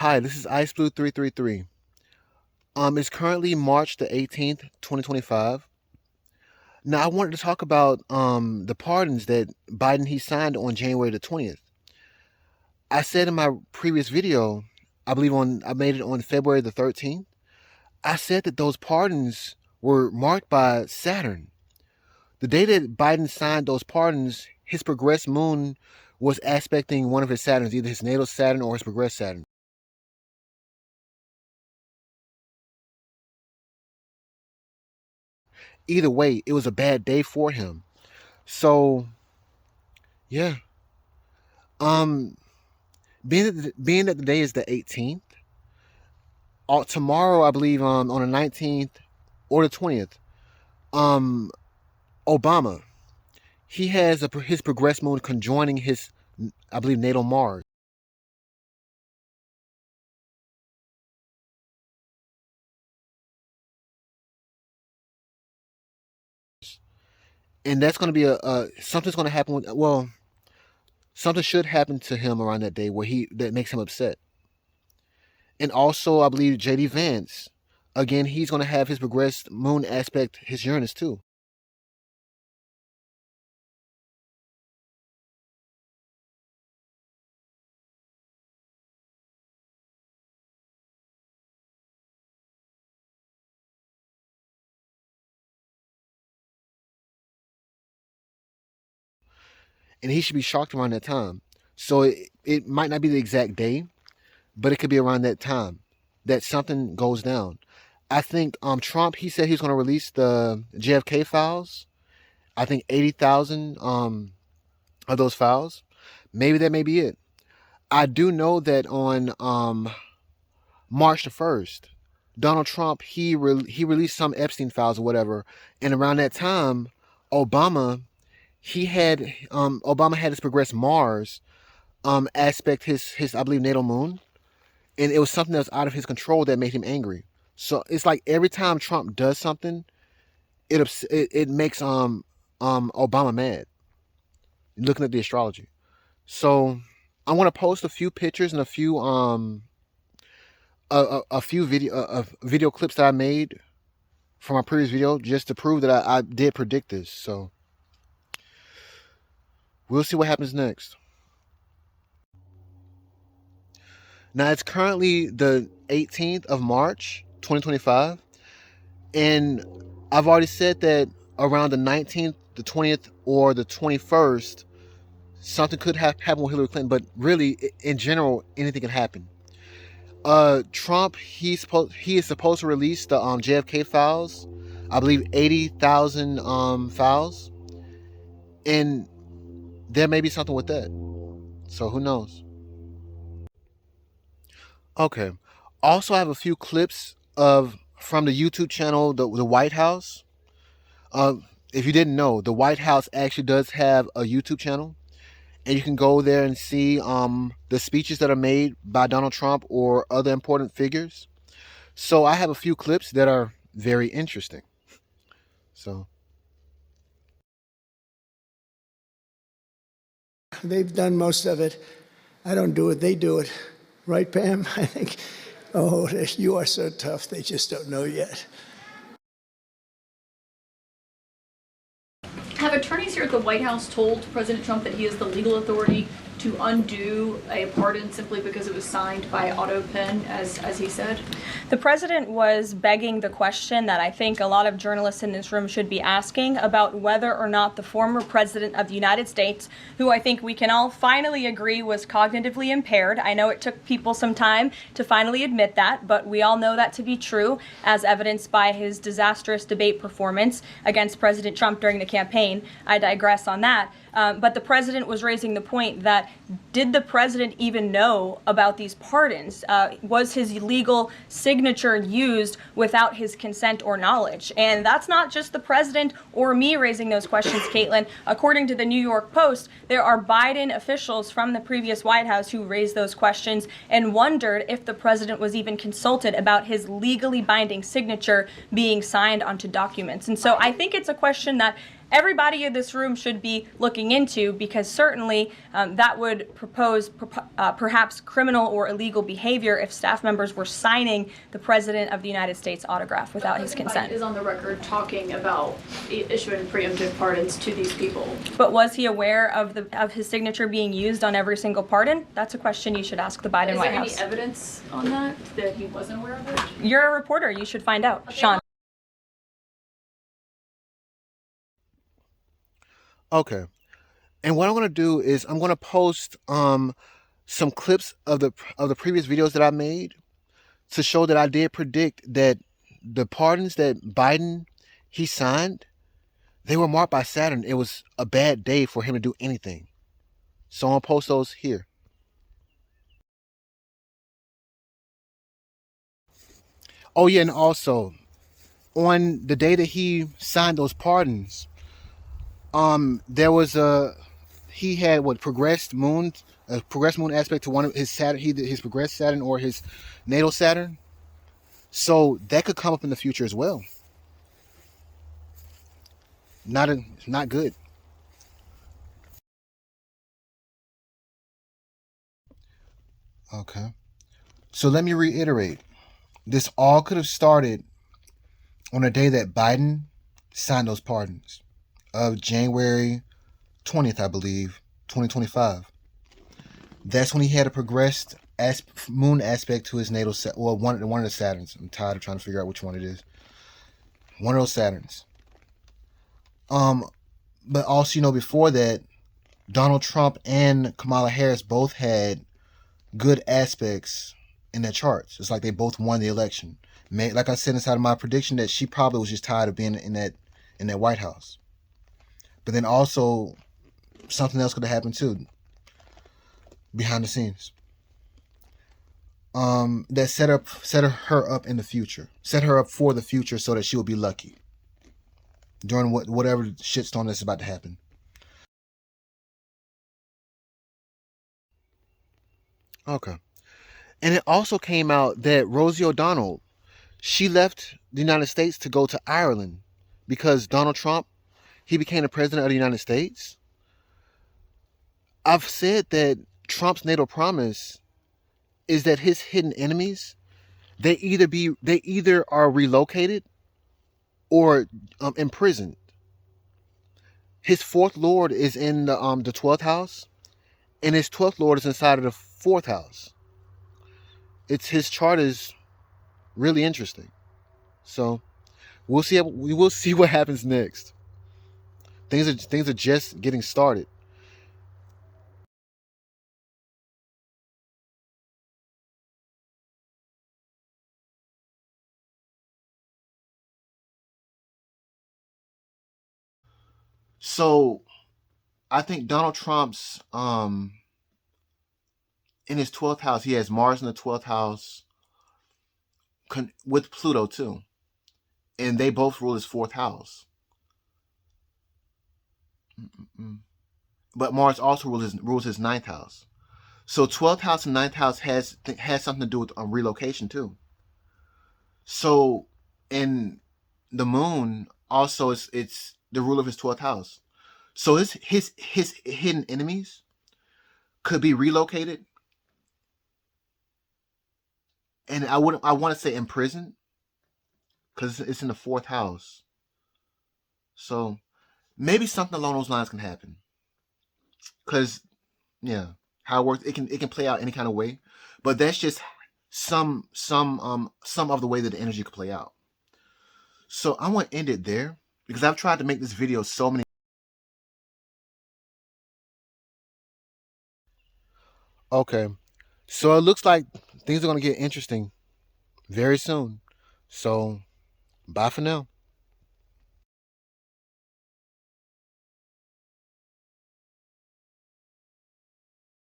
Hi, this is Iceblu333. It's currently March the 18th, 2025. Now, I wanted to talk about the pardons that Biden he signed on January the 20th. I said in my previous video, I made it on February the 13th. I said that those pardons were marked by Saturn. The day that Biden signed those pardons, his progressed moon was aspecting one of his Saturns, either his natal Saturn or his progressed Saturn. Either way, it was a bad day for him. So, yeah. Um, being that the day is the 18th, tomorrow I believe on the 19th or the 20th, um, Obama he has his progressed moon conjoining his, I believe, natal Mars, and that's going to be a something's going to happen with, well, something should happen to him around that day where he that makes him upset. And also I believe JD Vance, again, he's going to have his progressed moon aspect his Uranus too. And he should be shocked around that time. So it might not be the exact day, but it could be around that time that something goes down. I think Trump, he said he's going to release the JFK files. I think 80,000 of those files. Maybe that may be it. I do know that on March the 1st, Donald Trump, he released some Epstein files or whatever, and around that time, Obama Obama had his progressed Mars aspect his I believe natal moon, and it was something that was out of his control that made him angry. So it's like every time Trump does something, it makes Obama mad. Looking at the astrology, so I want to post a few pictures and a few a few video clips that I made from my previous video just to prove that I did predict this. So we'll see what happens next. Now it's currently the 18th of March, 2025, and I've already said that around the 19th, the 20th, or the 21st, something could happen with Hillary Clinton. But really, in general, anything can happen. Trump, he is supposed to release the JFK files. I believe 80,000 files, and there may be something with that. So who knows? Okay. Also, I have a few clips of from the YouTube channel, the White House. Uh, if you didn't know, the White House actually does have a YouTube channel, and you can go there and see the speeches that are made by Donald Trump or other important figures. So I have a few clips that are very interesting. So they've done most of it. I don't do it, they do it. Right, Pam? I think, oh, you are so tough, they just don't know yet. Have attorneys here at the White House told President Trump that he has the legal authority to undo a pardon simply because it was signed by auto pen, as he said? The president was begging the question that I think a lot of journalists in this room should be asking about whether or not the former president of the United States, who I think we can all finally agree was cognitively impaired. I know it took people some time to finally admit that, but we all know that to be true, as evidenced by his disastrous debate performance against President Trump during the campaign. I digress on that. But the president was raising the point that, did the president even know about these pardons? Was his legal signature used without his consent or knowledge? And that's not just the president or me raising those questions, Caitlin. According to the New York Post, there are Biden officials from the previous White House who raised those questions and wondered if the president was even consulted about his legally binding signature being signed onto documents. And so I think it's a question that everybody in this room should be looking into, because certainly that would propose perhaps criminal or illegal behavior if staff members were signing the President of the United States autograph without his consent. Biden is on the record talking about issuing preemptive pardons to these people. But was he aware of his signature being used on every single pardon? That's a question you should ask the Biden White House. Is there any evidence on that he wasn't aware of it? You're a reporter. You should find out. Okay. Sean. Okay. And what I'm going to do is I'm going to post some clips of the previous videos that I made to show that I did predict that the pardons that Biden he signed, they were marked by Saturn. It was a bad day for him to do anything. So I'm going to post those here. Oh yeah, and also on the day that he signed those pardons, there was he had a progressed moon aspect to one of his Saturn, his progressed Saturn or his natal Saturn. So that could come up in the future as well. Not good. Okay. So let me reiterate. This all could have started on the day that Biden signed those pardons of January 20th, I believe, 2025. That's when he had a progressed moon aspect to his natal one of the Saturns. I'm tired of trying to figure out which one it is. One of those Saturns. But also, before that, Donald Trump and Kamala Harris both had good aspects in their charts. It's like they both won the election. Like I said inside of my prediction, that she probably was just tired of being in that White House. But then also something else could have happened too, behind the scenes. That set her up in the future. Set her up for the future so that she will be lucky during whatever shitstorm that's about to happen. Okay. And it also came out that Rosie O'Donnell, she left the United States to go to Ireland because Donald Trump, he became the president of the United States. I've said that Trump's natal promise is that his hidden enemies, they either are relocated or imprisoned. His fourth lord is in the 12th house, and his 12th lord is inside of the 4th house. His chart is really interesting. So we will see what happens next. Things are just getting started. So I think Donald Trump's in his 12th house, he has Mars in the 12th house with Pluto too. And they both rule his 4th house. But Mars also rules his 9th house. So 12th house and 9th house has something to do with relocation too. So, and the moon also it's the rule of his 12th house. So his hidden enemies could be relocated, and I want to say imprisoned because it's in the 4th house. So maybe something along those lines can happen. Because yeah, how it works, it can play out any kind of way, but that's just some of the way that the energy could play out. So I want to end it there because I've tried to make this video so many. Okay, so it looks like things are going to get interesting very soon. So bye for now.